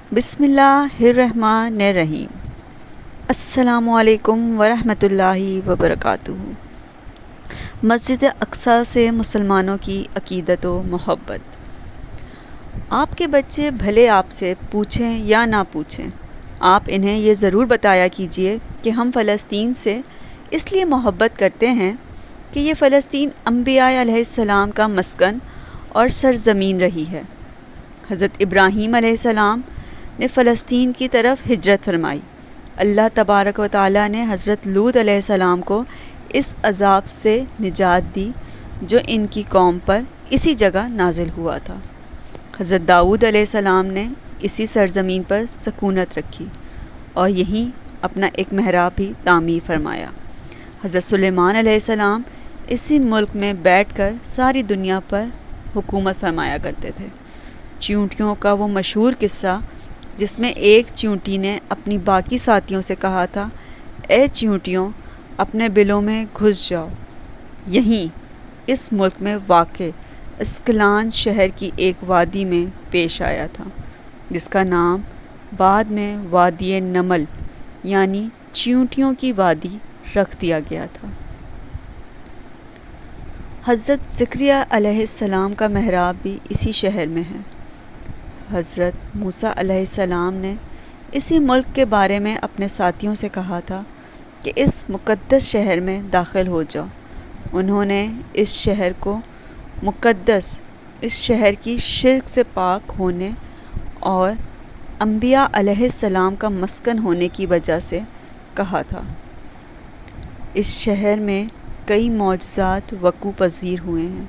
बिस्मिल्लाहिर्रहमानिर्रहीम। अस्सलामु अलैकुम वरहमतुल्लाहि वबरकातुहू। मस्जिद अक्सा से मुसलमानों की अकीदत व मोहब्बत। आपके बच्चे भले आपसे पूछें या ना पूछें, आप इन्हें ये ज़रूर बताया कीजिए कि हम फ़लस्तीन से इसलिए मोहब्बत करते हैं कि ये फ़लस्तीन अंबिया अलैहिस्सलाम का मस्कन और सरज़मीन रही है। हज़रत इब्राहीम अलैहिस्सलाम ने फ़लस्तीन की तरफ हिजरत फरमाई। अल्लाह तबारक व तआला ने हज़रत लूत अलैहिस्सलाम को इस अज़ाब से निजात दी जो इनकी कौम पर इसी जगह नाजिल हुआ था। हज़रत दाऊद अलैहिस्सलाम ने इसी सरज़मीन पर सकूनत रखी और यहीं अपना एक महराब भी तामीर फरमाया। हज़रत सुलेमान अलैहिस्सलाम इसी मुल्क में बैठकर सारी दुनिया पर हुकूमत फरमाया करते थे। चींटियों का वो मशहूर किस्सा जिसमें एक चींटी ने अपनी बाकी साथियों से कहा था, ए चींटियों, अपने बिलों में घुस जाओ, यहीं इस मुल्क में वाक़े अस्कलान शहर की एक वादी में पेश आया था, जिसका नाम बाद में वादी नमल यानी चींटियों की वादी रख दिया गया था। हज़रत ज़करिया अलैहिस्सलाम का महराब भी इसी शहर में है। हज़रत मूसा अलैहिस्सलाम ने इसी मुल्क के बारे में अपने साथियों से कहा था कि इस मुक़द्दस शहर में दाखिल हो जाओ। उन्होंने इस शहर को मुक़द्दस, इस शहर की शिर्क से पाक होने और अंबिया अलैहिस्सलाम का मस्कन होने की वजह से कहा था। इस शहर में कई मौजज़ात वक़ू पज़ीर हुए हैं,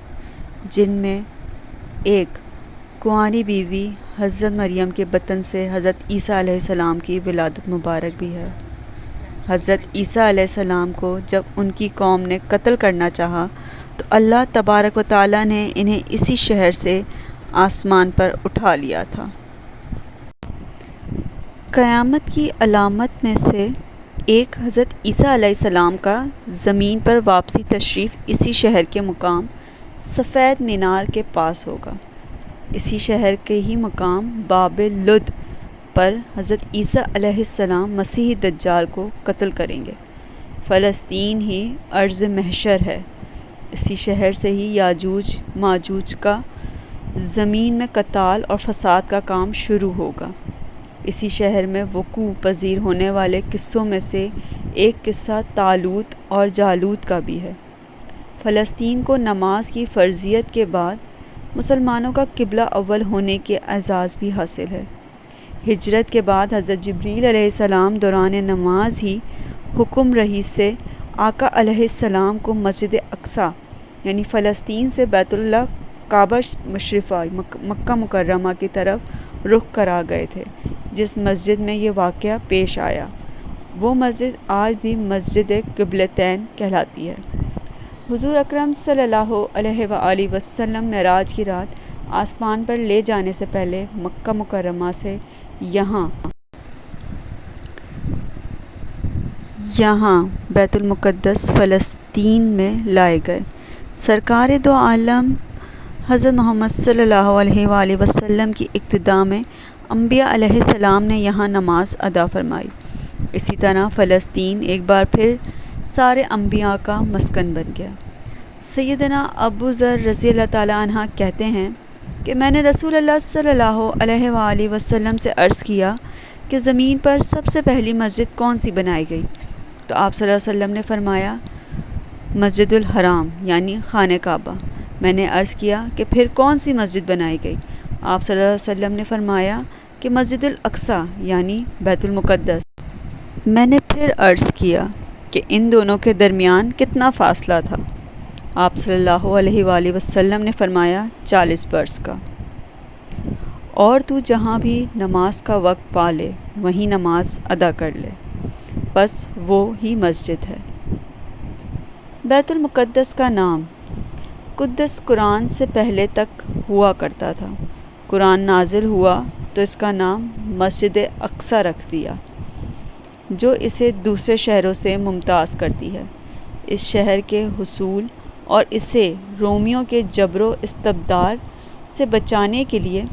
जिनमें एक कुंवारी बीवी हज़रत मरियम के बतन से हज़रत ईसा अलैहिस्सलाम की विलादत मुबारक भी है। हज़रत ईसा अलैहिस्सलाम को जब उनकी कौम ने कत्ल करना चाहा तो अल्लाह तबारक व तआला ने इन्हें इसी शहर से आसमान पर उठा लिया था। क़यामत की अलामत में से एक हज़रत ईसा अलैहिस्सलाम का ज़मीन पर वापसी तशरीफ़ इसी शहर के मुकाम सफ़ेद मीनार के पास होगा। इसी शहर के ही मकाम बाब लुद पर हज़रत ईसा अलैहिस्सलाम मसीह दज्जाल को कत्ल करेंगे। फ़लस्तीन ही अर्ज़ महशर है। इसी शहर से ही याजूज माजूज का ज़मीन में कताल और फ़साद का काम शुरू होगा। इसी शहर में वक़ू पज़ीर होने वाले किस्सों में से एक किस्सा तालूत और जालूत का भी है। फ़लस्तीन को नमाज की फ़र्ज़ियत के बाद मुसलमानों का क़िबला अव्वल होने के एज़ाज़ भी हासिल है। हिजरत के बाद हज़रत जिब्रील अलैहिस्सलाम दौरान नमाज ही हुक्म रही से आका अलैहिस्सलाम को मस्जिद अक्सा यानी फ़लस्तीन से बैतुल्लाह काबा मशरिफ़ा मक्का मुकर्रमा की तरफ रुख करा गए थे। जिस मस्जिद में ये वाक़या पेश आया वो मस्जिद आज भी मस्जिद क़िबलतैन कहलाती है। हुज़ूर अकरम सल्लल्लाहु अलैहि वसल्लम मेराज की रात आसमान पर ले जाने से पहले मक्का मुकर्रमा से यहाँ बैतुल मुक़द्दस फ़लस्तीन में लाए गए। सरकार दो आलम हज़रत मोहम्मद सल्लल्लाहु अलैहि वसल्लम की इक्तिदा में अंबिया अलैहिस्सलाम ने यहाँ नमाज अदा फरमाई। इसी तरह फ़लस्तीन एक बार फिर सारे अंबिया का मस्कन बन गया। सैयदना अबू ज़र रज़ी अल्लाह ताला अन्हा कहते हैं कि मैंने रसूल अल्लाह सल्लल्लाहु अलैहि वसल्लम से अर्ज़ किया कि ज़मीन पर सबसे पहली मस्जिद कौन सी बनाई गई? तो आप सल्लल्लाहु अलैहि वसल्लम ने फरमाया, मस्जिदुल हराम यानी खाने काबा। मैंने अर्ज़ किया कि फिर कौन सी मस्जिद बनाई गई? आप सल्लल्लाहु अलैहि वसल्लम ने फरमाया कि मस्जिदुल अक्सा यानी बैतुल मुक़द्दस। मैंने फिर अर्ज़ किया कि इन दोनों के दरमियान कितना फ़ासला था? आप सल्लल्लाहु अलैहि वसल्लम ने फरमाया 40 बरस का। और तू जहाँ भी नमाज का वक्त पा ले वहीं नमाज अदा कर ले, बस वो ही मस्जिद है। बैतुल मुक़द्दस का नाम कुद्दस कुरान से पहले तक हुआ करता था। कुरान नाजिल हुआ तो इसका नाम मस्जिद अक्सा रख दिया, जो इसे दूसरे शहरों से मुमताज़ करती है। इस शहर के हुसूल और इसे रोमियों के जबरो इस्तबदार से बचाने के लिए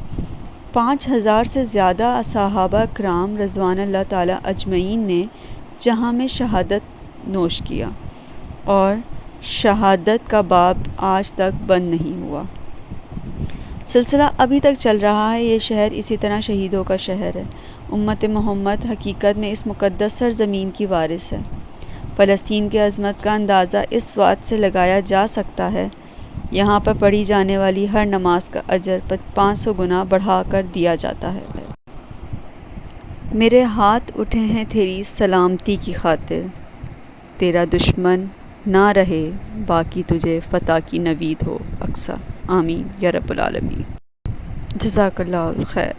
5,000 سے زیادہ صحابہ کرام رضوان اللہ تعالیٰ اجمعین نے جہاں میں شہادت نوش کیا، اور شہادت کا باب آج تک بند نہیں ہوا۔ سلسلہ ابھی تک چل رہا ہے۔ یہ شہر اسی طرح شہیدوں کا شہر ہے۔ امت محمد حقیقت میں اس مقدس سرزمین کی وارث ہے۔ فلسطین کی عظمت کا اندازہ اس بات سے لگایا جا سکتا ہے، یہاں پر پڑھی جانے والی ہر نماز کا اجر 500 گنا بڑھا کر دیا جاتا ہے۔ میرے ہاتھ اٹھے ہیں تیری سلامتی کی خاطر، تیرا دشمن نہ رہے باقی تجھے فتح کی نوید ہو اقصیٰ۔ آمین یا رب العالمین۔ جزاک اللہ الخیر۔